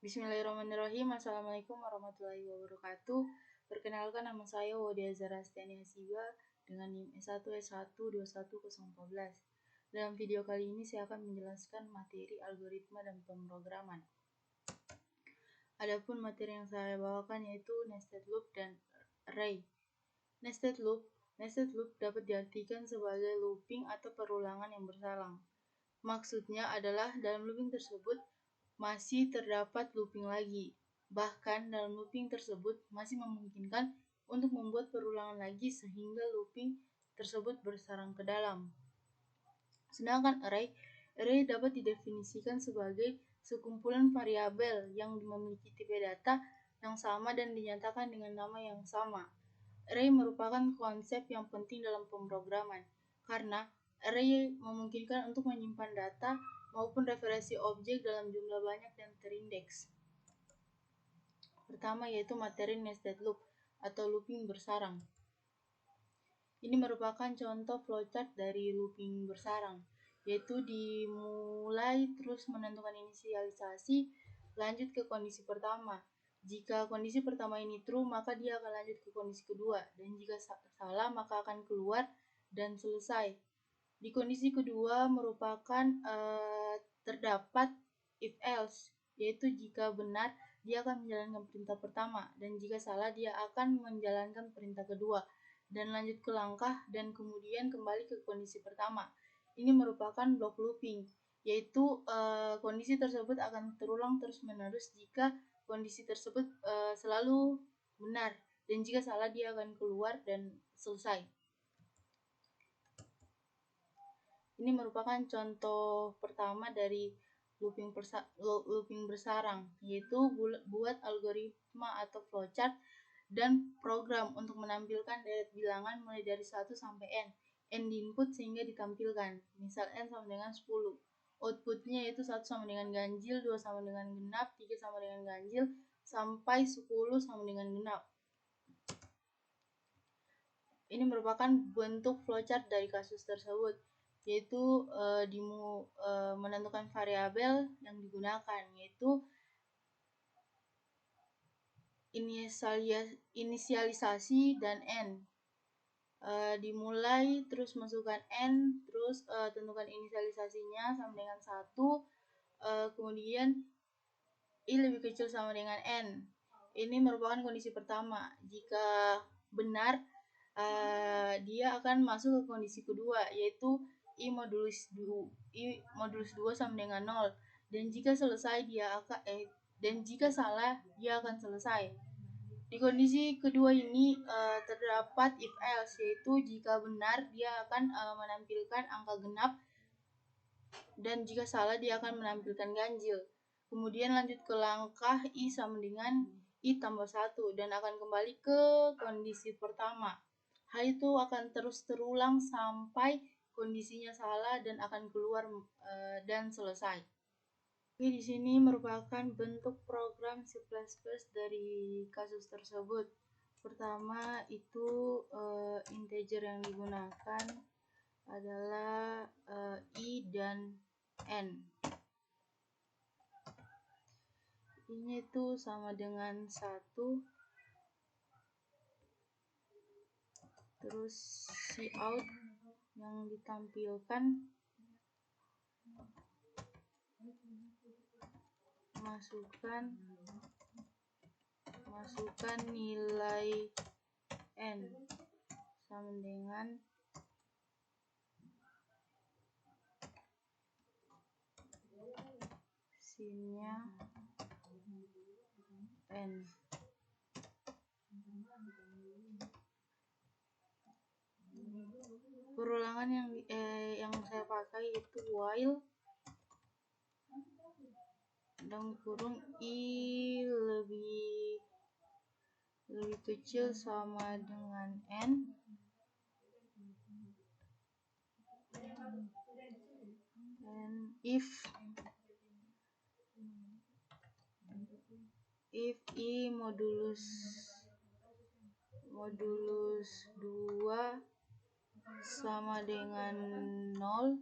Bismillahirrahmanirrahim. Assalamualaikum warahmatullahi wabarakatuh. Perkenalkan, nama saya Wodia Zara Astiani Hasiba dengan NIM S1S1211014. Dalam video kali ini saya akan menjelaskan materi algoritma dan pemrograman. Adapun materi yang saya bawakan yaitu nested loop dan array. Nested loop dapat diartikan sebagai looping atau perulangan yang bersalang. Maksudnya adalah dalam looping tersebut masih terdapat looping lagi. Bahkan dalam looping tersebut masih memungkinkan untuk membuat perulangan lagi sehingga looping tersebut bersarang ke dalam. Sedangkan array dapat didefinisikan sebagai sekumpulan variabel yang memiliki tipe data yang sama dan dinyatakan dengan nama yang sama. Array merupakan konsep yang penting dalam pemrograman karena array memungkinkan untuk menyimpan data maupun referensi objek dalam jumlah banyak dan terindeks. Pertama yaitu materi nested loop atau looping bersarang. Ini merupakan contoh flowchart dari looping bersarang, yaitu dimulai terus menentukan inisialisasi, lanjut ke kondisi pertama. Jika kondisi pertama ini true, maka dia akan lanjut ke kondisi kedua, dan jika salah maka akan keluar dan selesai. Di kondisi kedua merupakan terdapat if else, yaitu jika benar dia akan menjalankan perintah pertama dan jika salah dia akan menjalankan perintah kedua dan lanjut ke langkah dan kemudian kembali ke kondisi pertama. Ini merupakan block looping, yaitu kondisi tersebut akan terulang terus-menerus jika kondisi tersebut selalu benar dan jika salah dia akan keluar dan selesai. Ini merupakan contoh pertama dari looping bersarang, yaitu buat algoritma atau flowchart dan program untuk menampilkan deret bilangan mulai dari 1 sampai n di input sehingga ditampilkan. Misal n sama dengan 10. Outputnya yaitu 1 sama dengan ganjil, 2 sama dengan genap, 3 sama dengan ganjil, sampai 10 sama dengan genap. Ini merupakan bentuk flowchart dari kasus tersebut, yaitu menentukan variabel yang digunakan, yaitu inisialisasi dan n. Dimulai terus masukkan n, terus tentukan inisialisasinya sama dengan 1, kemudian i lebih kecil sama dengan n. Ini merupakan kondisi pertama. Jika benar, dia akan masuk ke kondisi kedua, yaitu i modulus 2 sama dengan 0. Dan jika selesai jika salah dia akan selesai. Di kondisi kedua ini terdapat if else, yaitu jika benar dia akan menampilkan angka genap dan jika salah dia akan menampilkan ganjil. Kemudian lanjut ke langkah i sama dengan i tambah 1 dan akan kembali ke kondisi pertama. Hal itu akan terus terulang sampai kondisinya salah dan akan keluar dan selesai. Oke, di sini merupakan bentuk program C++ dari kasus tersebut. Pertama itu integer yang digunakan adalah i dan n. Ini itu sama dengan 1. Terus cout yang ditampilkan masukkan nilai n sama dengan sinnya n. Perulangan yang saya pakai itu while dalam kurung i lebih kecil sama dengan n, and if i modulus 2 sama dengan 0,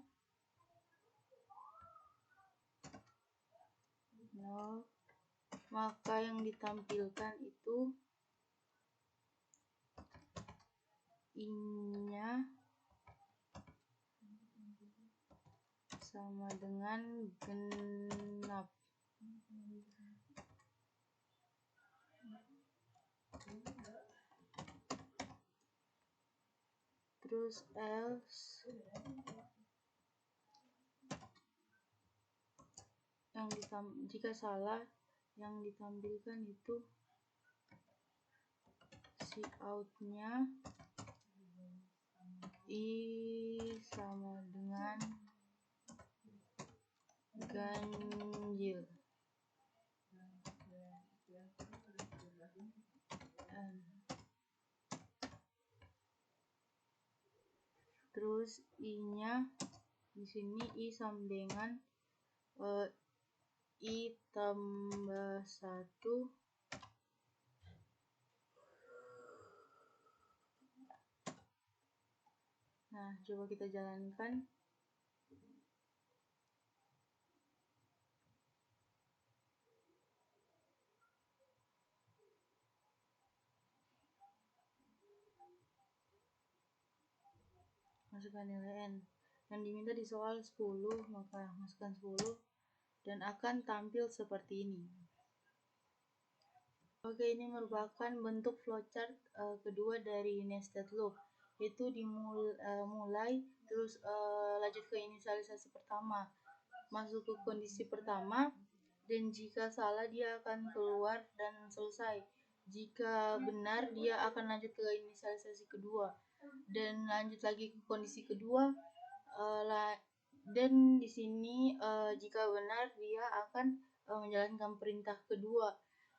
maka yang ditampilkan itu i-nya sama dengan genap. Terus else jika salah, yang ditampilkan itu cout-nya i sama dengan ganjil. Terus i-nya di sini i sama dengan i tambah 1 . Nah, coba kita jalankan. Masukkan nilai n. Yang diminta di soal 10, maka masukkan 10 dan akan tampil seperti ini. Oke, ini merupakan bentuk flowchart kedua dari nested loop. Itu dimulai terus lanjut ke inisialisasi pertama, masuk ke kondisi pertama, dan jika salah dia akan keluar dan selesai. Jika benar dia akan lanjut ke inisialisasi kedua dan lanjut lagi ke kondisi kedua, dan di sini jika benar dia akan menjalankan perintah kedua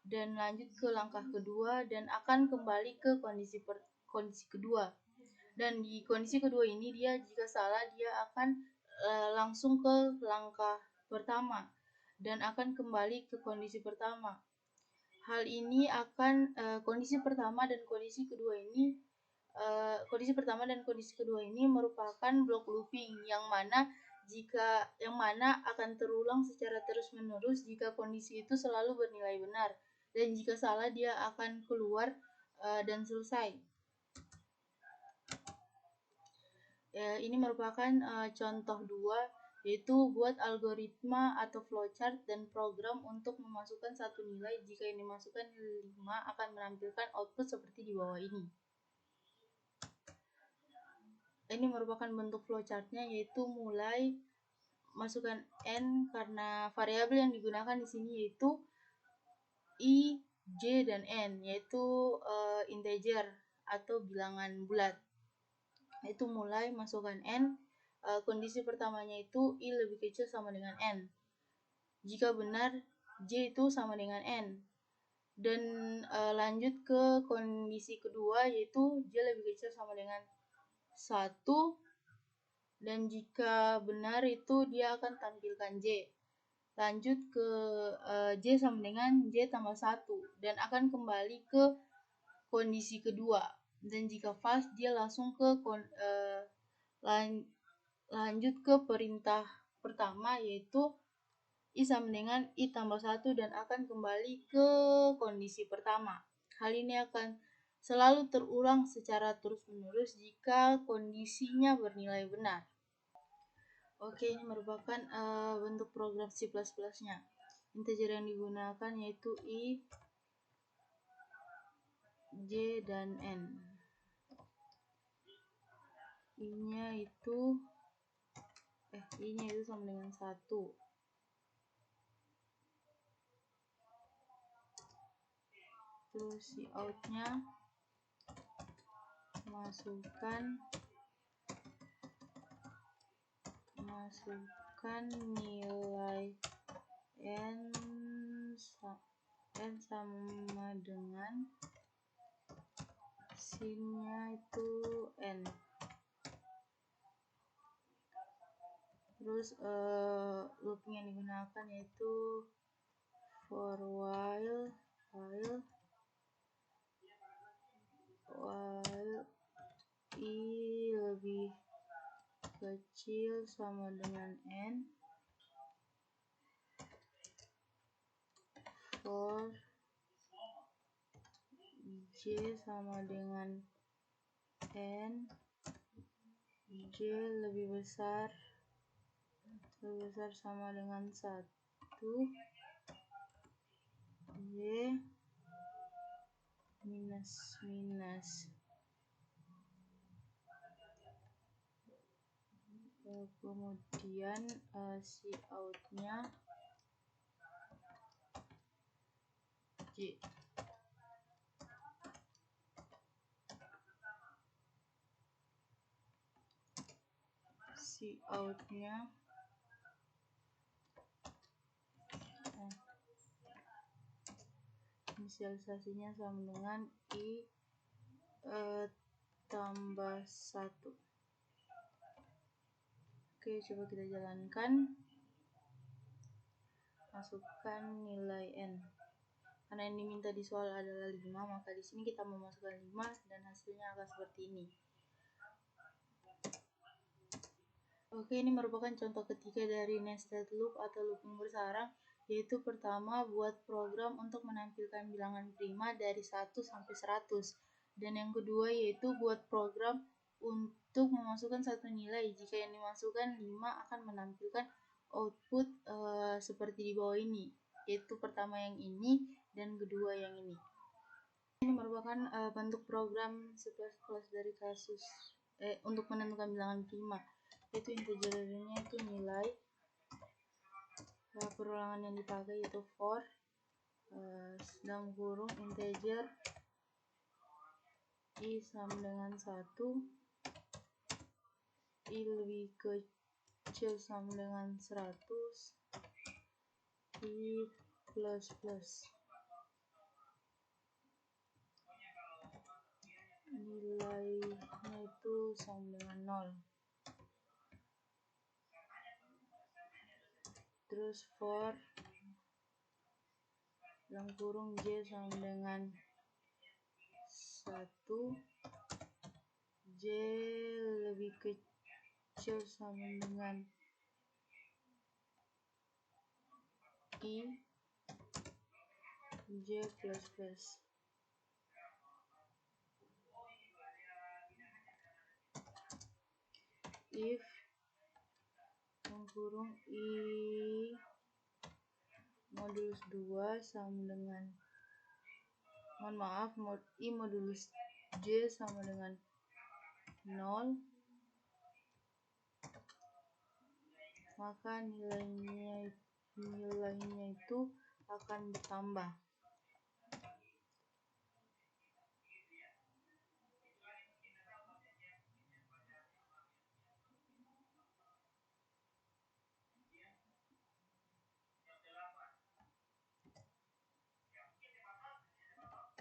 dan lanjut ke langkah kedua dan akan kembali ke kondisi kedua. Dan di kondisi kedua ini dia jika salah dia akan langsung ke langkah pertama dan akan kembali ke kondisi pertama. Hal ini akan kondisi pertama dan kondisi kedua ini merupakan blok looping yang mana akan terulang secara terus-menerus jika kondisi itu selalu bernilai benar, dan jika salah dia akan keluar dan selesai. Ini merupakan contoh 2, yaitu buat algoritma atau flowchart dan program untuk memasukkan satu nilai. Jika yang dimasukkan 5 akan menampilkan output seperti di bawah ini. Ini merupakan bentuk flowchartnya, yaitu mulai masukkan n karena variabel yang digunakan di sini yaitu i, j, dan n, yaitu integer atau bilangan bulat. Itu mulai masukkan n, kondisi pertamanya itu i lebih kecil sama dengan n. Jika benar j itu sama dengan n, dan lanjut ke kondisi kedua yaitu j lebih kecil sama dengan 1, dan jika benar itu dia akan tampilkan j. Lanjut ke j sama dengan j tambah 1 dan akan kembali ke kondisi kedua. Dan jika false dia langsung ke lanjut ke perintah pertama yaitu i sama dengan i tambah 1 dan akan kembali ke kondisi pertama. Hal ini akan selalu terulang secara terus-menerus jika kondisinya bernilai benar. Oke, ini merupakan bentuk program C++-nya. Integer yang digunakan yaitu i, j, dan n. I-nya itu sama dengan 1. Terus cout-nya masukkan nilai n sama dengan sin-nya itu n. Terus looping yang digunakan yaitu for while i lebih kecil sama dengan n, for J sama dengan N, J lebih besar sama dengan 1, J minus. Kemudian Cout-nya J. Cout-nya inisialisasinya sama dengan I tambah 1. Oke, coba kita jalankan. Masukkan nilai N. Karena yang diminta di soal adalah 5, maka di sini kita memasukkan 5 dan hasilnya akan seperti ini. Oke, ini merupakan contoh ketiga dari nested loop atau looping bersarang, yaitu pertama buat program untuk menampilkan bilangan prima dari 1 sampai 100. Dan yang kedua yaitu buat program untuk memasukkan satu nilai. Jika yang dimasukkan 5 akan menampilkan output seperti di bawah ini, yaitu pertama yang ini dan kedua yang ini. Ini merupakan bentuk program C++ dari kasus untuk menentukan bilangan prima, yaitu integernya itu nilai. Perulangan yang dipakai yaitu for dalam kurung integer I sama dengan 1, I lebih kecil sama dengan 100, I plus plus. Nilainya itu sama dengan 0. Terus for dalam kurung J sama dengan 1, J lebih kecil sama dengan I, J plus plus. If dalam kurung I modulus 2 sama dengan I modulus J sama dengan 0, maka nilainya itu akan bertambah.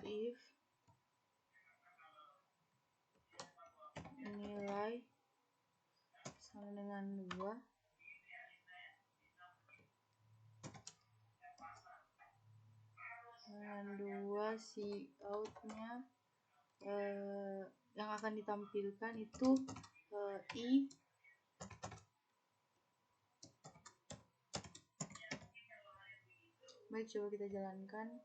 If nilai sama dengan 2, si outnya yang akan ditampilkan itu I baik, coba kita jalankan.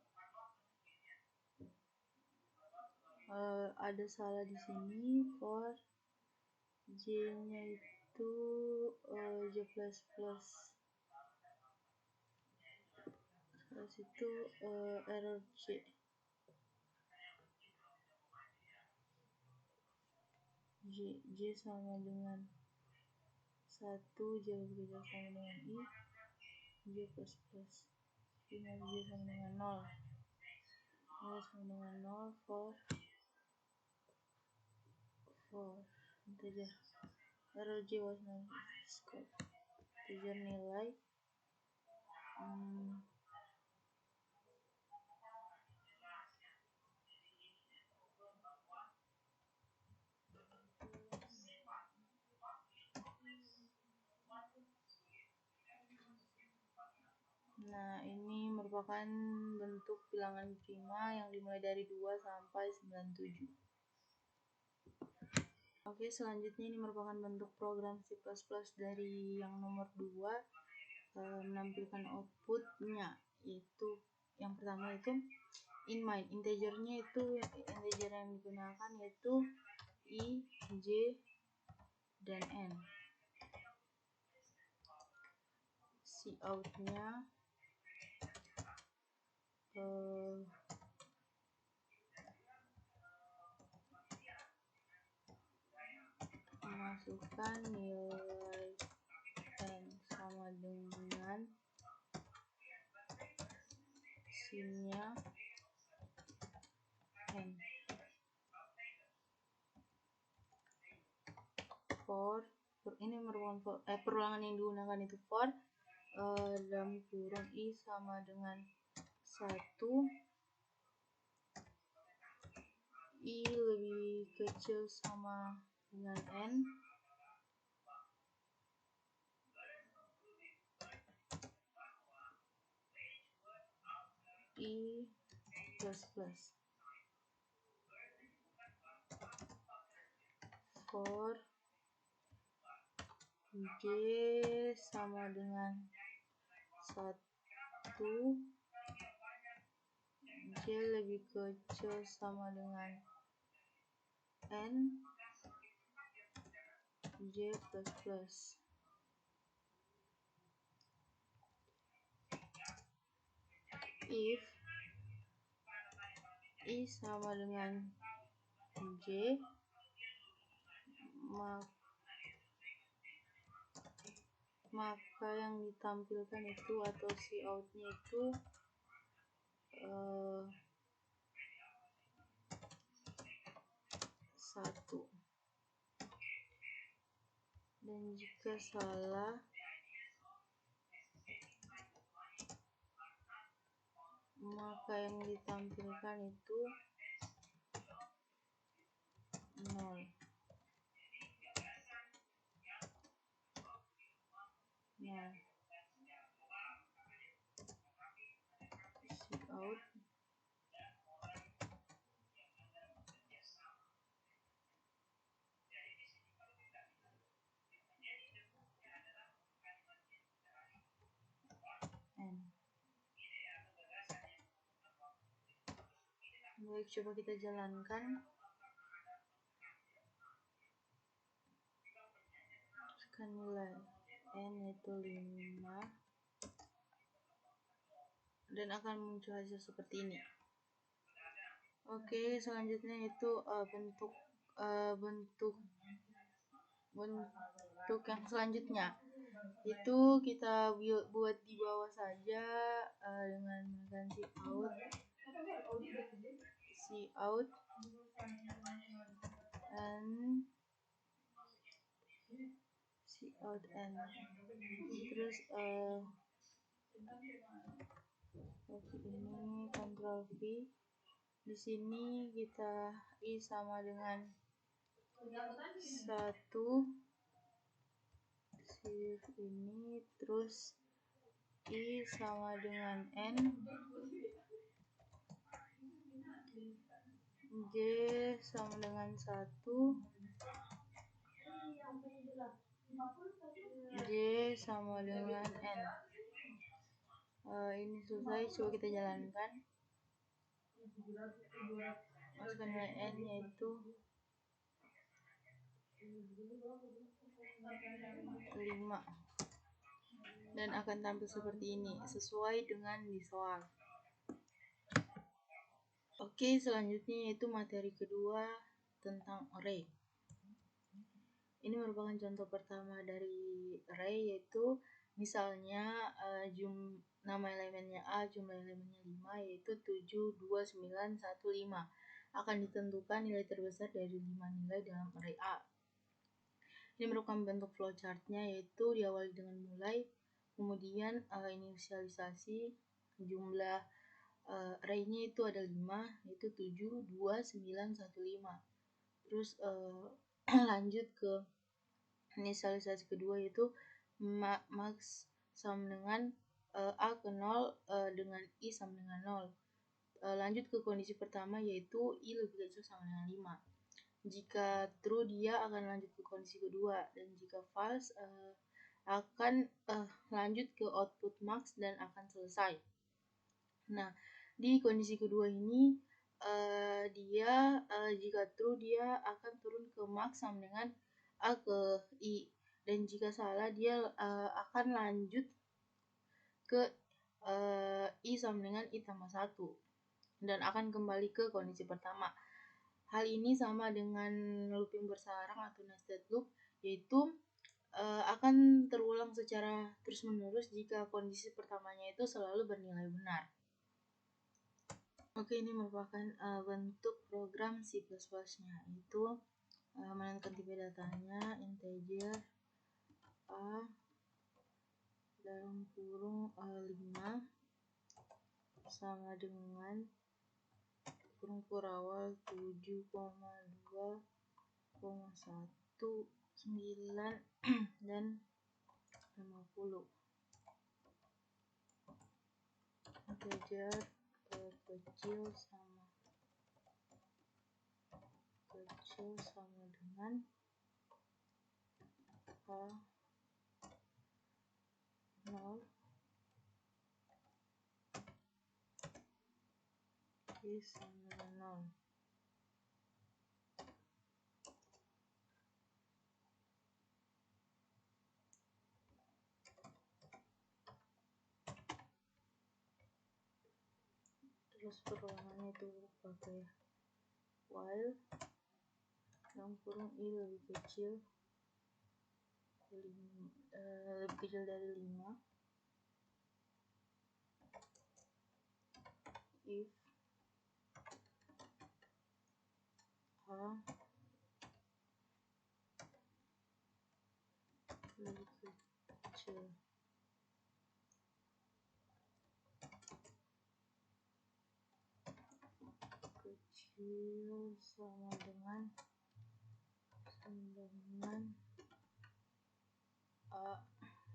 Ada salah di sini. For J nya itu J plus plus, terus itu error J sama dengan 1, J lebih kecil sama dengan I, J plus plus. Ini J sama dengan 0, sama dengan 0 for integer error J was not scope, integer nilai Nah, ini merupakan bentuk bilangan prima yang dimulai dari 2 sampai 97. Oke, selanjutnya ini merupakan bentuk program C++ dari yang nomor 2, menampilkan outputnya, yaitu yang pertama pertama itu in main. Integernya itu integer yang digunakan yaitu i, j, dan n. Coutnya masukkan nilai n sama dengan SIM-nya n. For ini merupakan perulangan yang digunakan itu for dalam kurung i sama dengan 1, i lebih kecil sama dengan n, i plus plus. For j sama dengan 1, j lebih kecil sama dengan n, j plus plus. If i sama dengan j, maka yang ditampilkan itu atau coutnya itu 1. Dan jika salah, maka yang ditampilkan itu 0. Cout n. Baik, coba kita jalankan. Masukkan nilai n yaitu 5 dan akan muncul hasil seperti ini. Oke, selanjutnya itu bentuk yang selanjutnya itu kita buat di bawah saja dengan mengganti cout n, terus ini Ctrl V. Di sini kita i sama dengan 1, shift ini, terus i sama dengan n, j sama dengan 1, j sama dengan n. Ini selesai, coba kita jalankan. Masukkan nilai n yaitu 5 dan akan tampil seperti ini sesuai dengan di soal. Oke, selanjutnya yaitu materi kedua tentang array. Ini merupakan contoh pertama dari array, yaitu misalnya nama elemennya A, jumlah elemennya 5, yaitu 7, 2, 9, 1, 5. Akan ditentukan nilai terbesar dari 5 nilai dalam array A. Ini merupakan bentuk flowchartnya, yaitu diawali dengan mulai, kemudian inisialisasi jumlah array-nya itu ada 5, yaitu 7, 2, 9, 1, 5. Terus lanjut ke inisialisasi kedua, yaitu max sama dengan A ke 0 dengan I sama dengan 0. Lanjut ke kondisi pertama, yaitu I lebih kecil sama dengan 5. Jika true, dia akan lanjut ke kondisi kedua, dan jika false akan lanjut ke output max dan akan selesai. Nah, Di kondisi kedua ini dia jika true dia akan turun ke max sama dengan A ke I, dan jika salah dia akan lanjut ke I sama dengan I tambah 1 dan akan kembali ke kondisi pertama. Hal ini sama dengan looping bersarang atau nested loop, yaitu akan terulang secara terus-menerus jika kondisi pertamanya itu selalu bernilai benar. Oke, ini merupakan bentuk program C++-nya, yaitu menentukan tipe datanya integer A dalam kurung 5 sama dengan kurung awal 7,2,1 9 dan 50. Integer kecil sama dengan A 0 I sama dengan 0. Terus perulangannya itu pakai while dalam kurung I lebih kecil dari 5 if A lebih kecil sama dengan A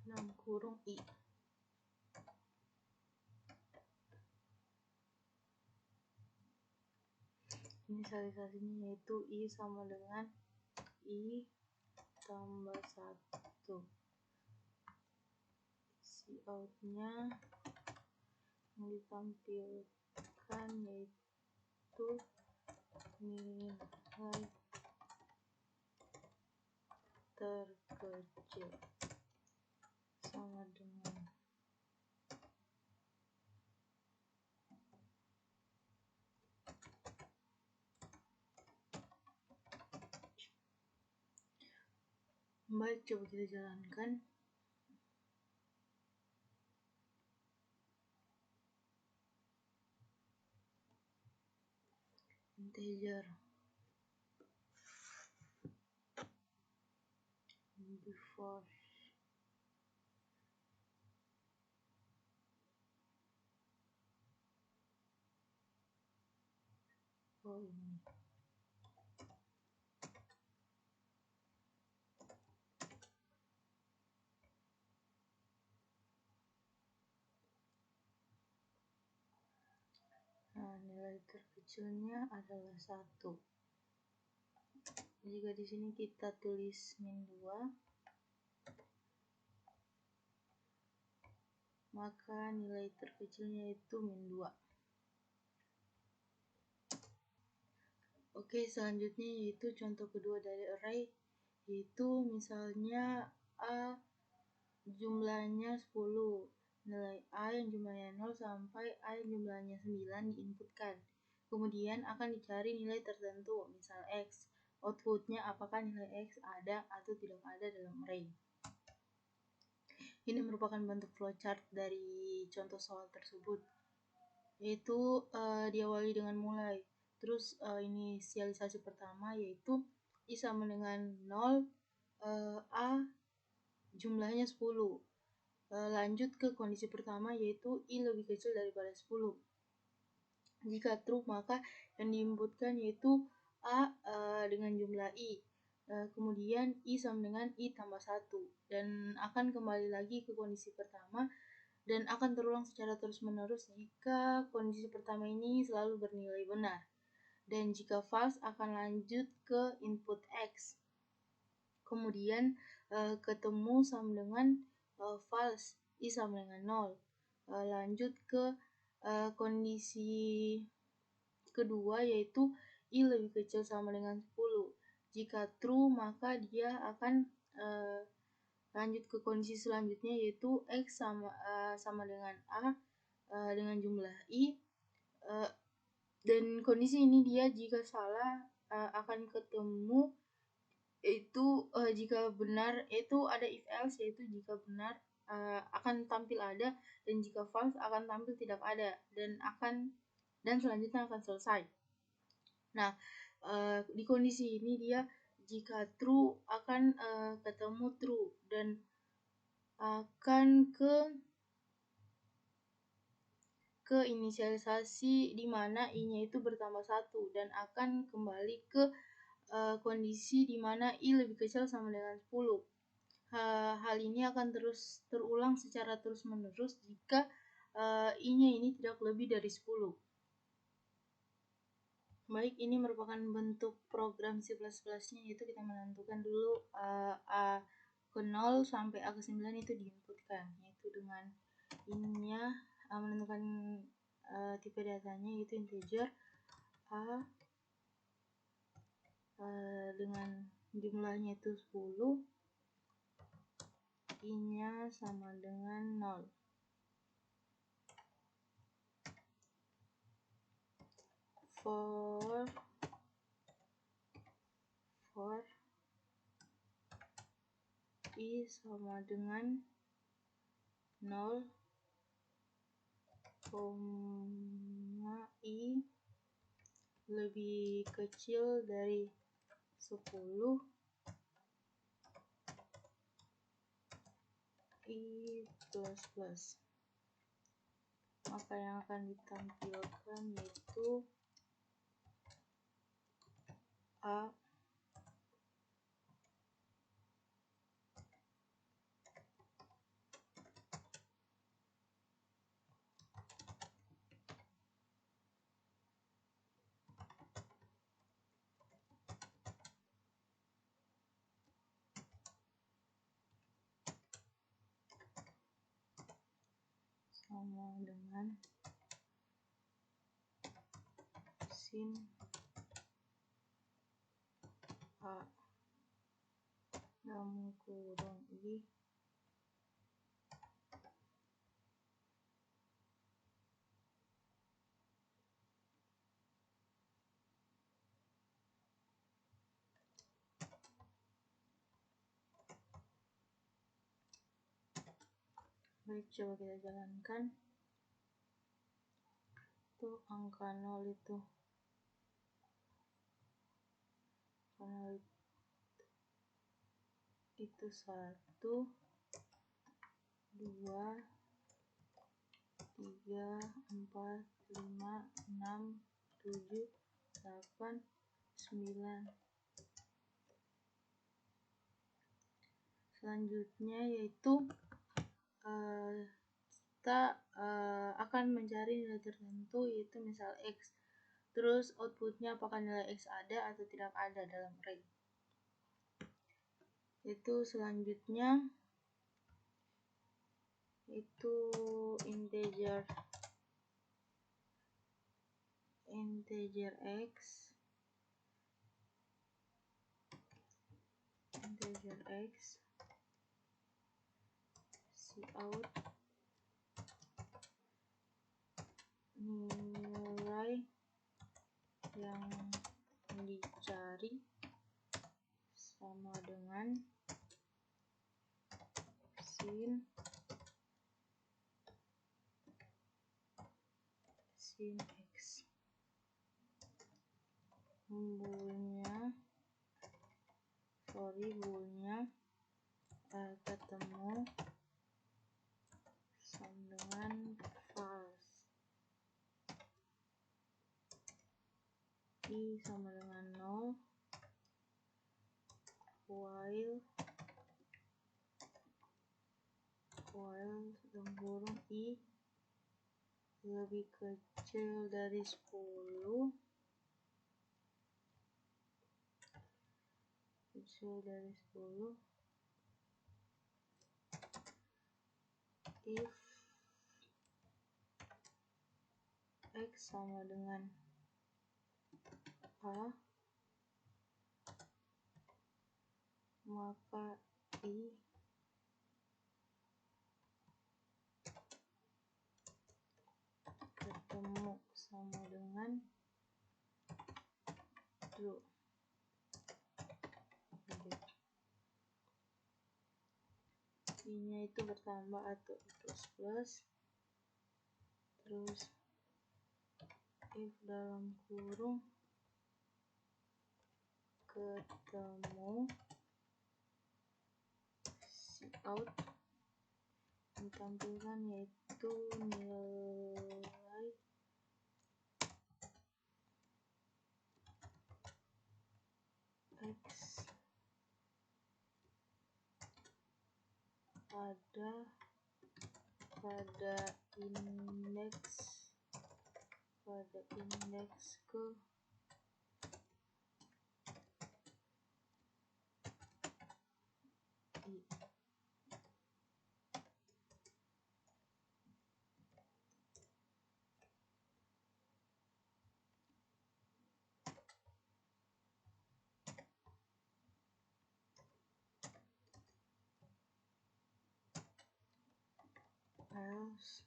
dalam kurung I. Inisialisasinya yaitu I sama dengan I tambah 1. Cout-nya yang ditampilkan yaitu nilai terkecil sama dengan baik, coba kita jalankan. Integer before ini nilai terkecilnya adalah 1. Jika di sini kita tulis min 2, maka nilai terkecilnya itu min 2. Oke, selanjutnya yaitu contoh kedua dari array, yaitu misalnya A jumlahnya 10, nilai A yang jumlahnya 0 sampai A yang jumlahnya 9 diinputkan. Kemudian akan dicari nilai tertentu, misal X. Outputnya apakah nilai X ada atau tidak ada dalam array. Ini merupakan bentuk flowchart dari contoh soal tersebut, yaitu diawali dengan mulai. Terus inisialisasi pertama yaitu I sama dengan 0, A jumlahnya 10. Lanjut ke kondisi pertama yaitu I lebih kecil daripada 10. Jika true maka yang diinputkan yaitu A dengan jumlah I. Kemudian I sama dengan I tambah 1 dan akan kembali lagi ke kondisi pertama dan akan terulang secara terus-menerus jika kondisi pertama ini selalu bernilai benar. Dan jika false akan lanjut ke input X. Kemudian ketemu sama dengan false, I sama dengan 0. Lanjut ke kondisi kedua yaitu I lebih kecil sama dengan 10. Jika true, maka dia akan lanjut ke kondisi selanjutnya yaitu X sama dengan A dengan jumlah I, dan kondisi ini dia jika salah akan ketemu itu jika benar itu ada if else, yaitu jika benar akan tampil ada, dan jika false akan tampil tidak ada, dan selanjutnya akan selesai. Nah, di kondisi ini dia jika true akan ketemu true dan akan ke inisialisasi di mana I-nya itu bertambah 1 dan akan kembali ke kondisi di mana I lebih kecil sama dengan 10. Hal ini akan terus terulang secara terus-menerus jika I-nya ini tidak lebih dari 10. Baik, ini merupakan bentuk program C++-nya, yaitu kita menentukan dulu A ke 0 sampai A ke 9 itu diinputkan, yaitu dengan ininya menentukan tipe datanya yaitu integer A dengan jumlahnya itu 10, I-nya sama dengan 0. For I sama dengan 0, I lebih kecil dari 10, I plus. Maka yang akan ditampilkan yaitu A sama dengan sin A dalam kurung I Baik, coba kita jalankan. Tuh angka 0 itu karena itu 1, 2, 3, 4, 5, 6, 7, 8, 9. Selanjutnya yaitu kita akan mencari nilai tertentu, yaitu misal X. Terus outputnya apakah nilai X ada atau tidak ada dalam array. Itu selanjutnya itu integer X cout nilai yang dicari sama dengan sin X. Boolnya ketemu sama dengan false. I sama dengan 0 while dalam kurung I lebih kecil dari 10, if X sama dengan A, maka I ketemu sama dengan true. I-nya itu bertambah atau plus, terus if dalam kurung ketemu Cout ditampilkan yaitu nilai X ada pada indeks ke I. Else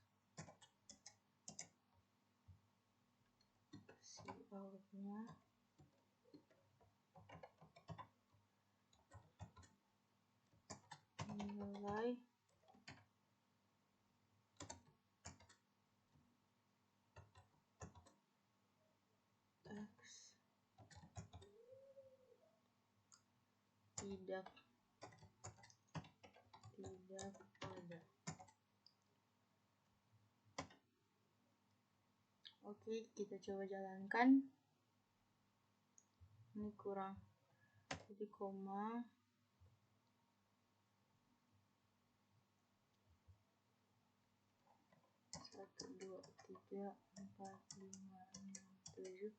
Cout-nya nilai X tidak ada. Oke, kita coba jalankan. Ini kurang jadi koma 1, 2, 3, 4, 5, 6, 7,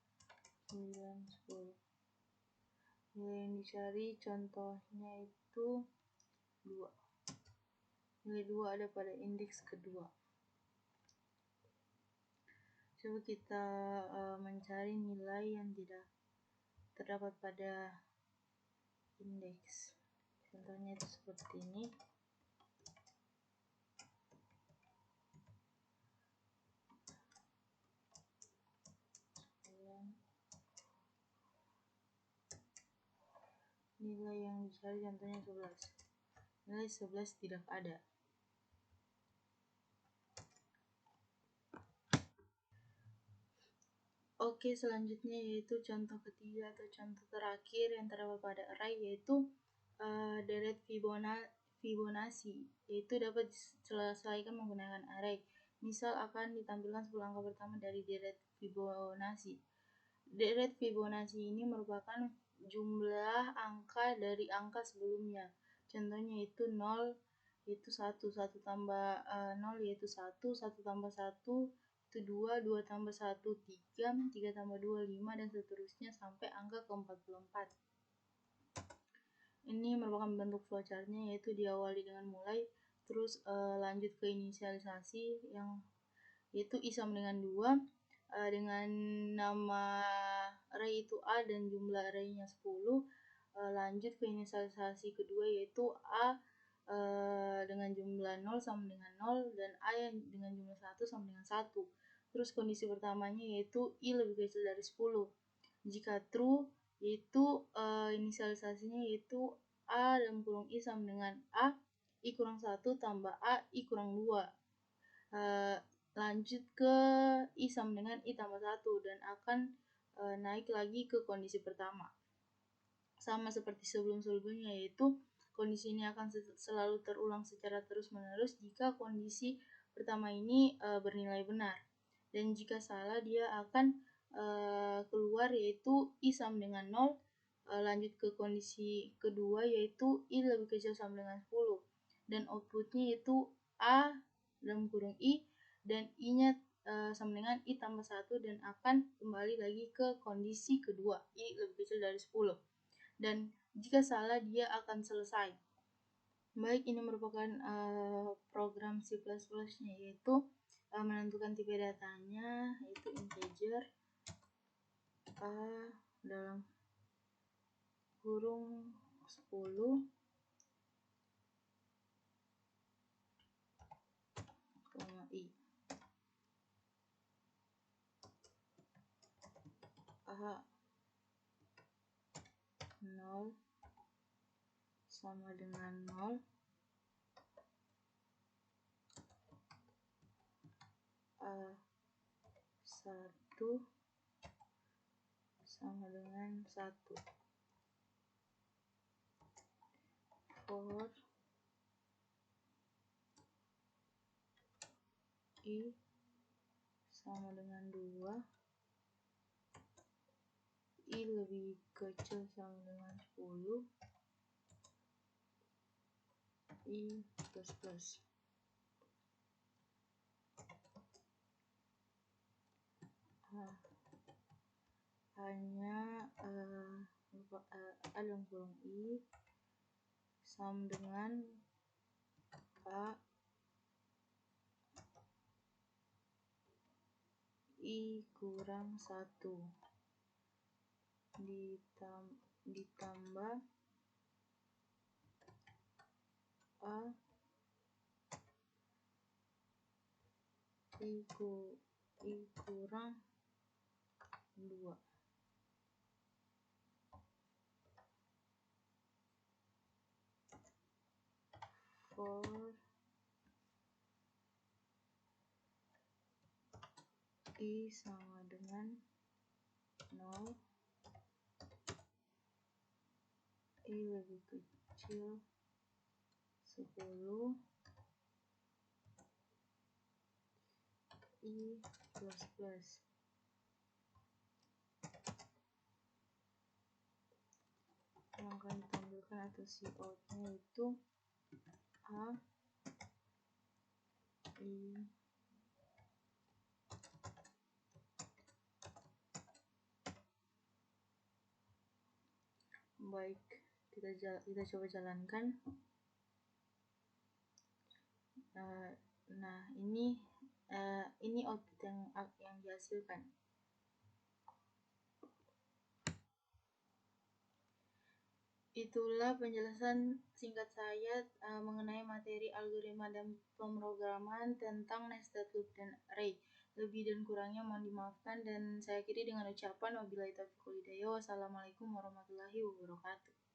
9, 10. Nilai yang dicari contohnya itu 2. Nilai 2 ada pada indeks kedua. Coba kita mencari nilai yang tidak terdapat pada indeks. Contohnya itu seperti ini. Nilai yang dicari contohnya 11. Nilai 11 tidak ada. Oke, selanjutnya yaitu contoh ketiga atau contoh terakhir yang terdapat pada array yaitu deret Fibonacci, yaitu dapat diselesaikan menggunakan array. Misal akan ditampilkan 10 angka pertama dari deret Fibonacci. Deret Fibonacci ini merupakan jumlah angka dari angka sebelumnya. Contohnya itu 0 yaitu 1, 1 tambah 0 yaitu 1, 1 tambah 1 itu 2, 2 tambah 1 3, 3 tambah 2 5 dan seterusnya sampai angka ke-44. Ini merupakan bentuk flowchartnya yaitu diawali dengan mulai terus lanjut ke inisialisasi yang yaitu I sama dengan 2 dengan nama array itu A dan jumlah arraynya 10. Lanjut ke inisialisasi kedua yaitu A dengan jumlah 0 sama dengan 0 dan A yang dengan jumlah 1 sama dengan 1. Terus kondisi pertamanya yaitu I lebih kecil dari 10. Jika true yaitu inisialisasinya yaitu A dalam kurung I sama dengan A, I kurang 1 tambah A, I kurang 2. Lanjut ke I sama dengan I tambah 1 dan akan naik lagi ke kondisi pertama. Sama seperti sebelum-sebelumnya yaitu kondisi ini akan selalu terulang secara terus-menerus jika kondisi pertama ini bernilai benar. Dan jika salah dia akan keluar yaitu I sama dengan 0. Lanjut ke kondisi kedua yaitu I lebih kecil sama dengan 10. Dan outputnya yaitu A dalam kurung I dan I-nya sama dengan I tambah 1 dan akan kembali lagi ke kondisi kedua I lebih kecil dari 10. Dan jika salah dia akan selesai. Baik, ini merupakan program C++-nya yaitu menentukan tipe datanya, yaitu integer dalam kurung 10 i. A 0 sama dengan 0, A 1 sama dengan 1. For i sama dengan 2, i lebih kecil sama dengan 10, i plus plus. Hanya dalam kurung i sama dengan A i kurang 1 ditambah A i kurang 2. For i sama dengan 0, i lebih kecil 10, i plus plus. Yang akan ditampilkan atau cout-nya itu A i. Baik, kita coba jalankan. Nah, ini output yang dihasilkan. Itulah penjelasan singkat saya mengenai materi algoritma dan pemrograman tentang nested loop dan array. Lebih dan kurangnya mohon dimaafkan, dan saya akhiri dengan ucapan wabillahi taufiq wal hidayah. Wassalamualaikum warahmatullahi wabarakatuh.